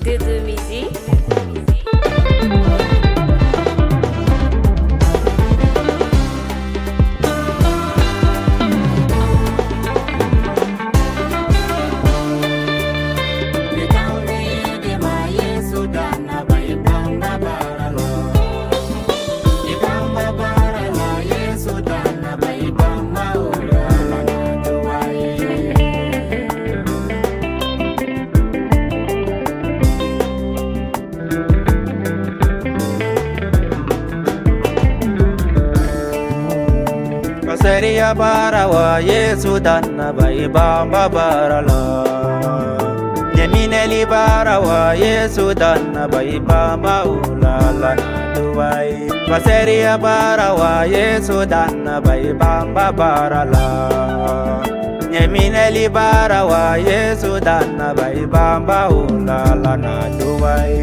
des deux musiques. Seria bara wa Yesu danna bai bamba bara la. Yemine li bara wa Yesu danna bai bamba ula la na duai. Seria bara wa Yesu danna bai bamba bara la. Yemine li bara wa Yesu danna bai bamba ula la na duai.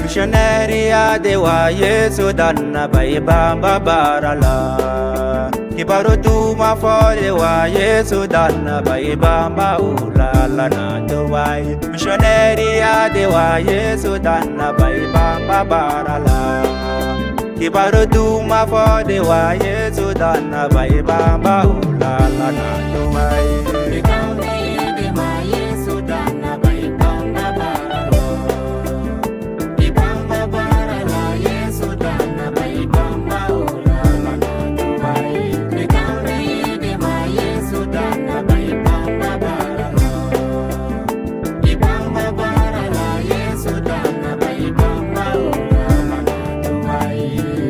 Missionaria de wa Yesu danna bai bamba bara la. Kibaru tu ma fole wa Yesu danna bai bamba ula la na duai. Missionaria de wa Yesu danna bai bamba bara la. Kibaru tu ma fole wa Yesu danna bai bamba ula la na duai.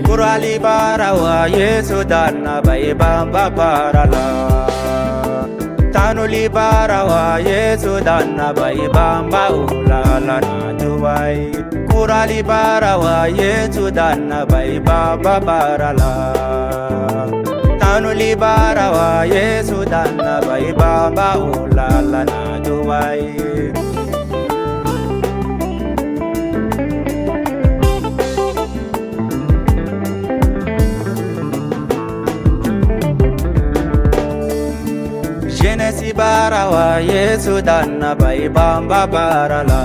Kurali bara wa Yesu danna bai bamba bara la. Tanuli bara wa Yesu danna bai bamba ula la na duai. Kurali bara wa Yesu danna bai bamba bara la. Tanuli bara wa Yesu danna bai bamba ula la na duai. Genesi bara wa Yesu danna bai bamba bara la.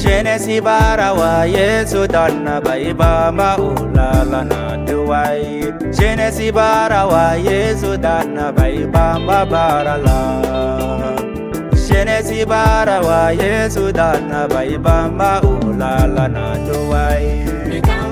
Genesi bara wa Yesu danna bai bamba ula la na duai. Genesi bara wa Yesu danna bai bamba bara la. Genesi bara wa Yesu danna bai bamba ula la na duai.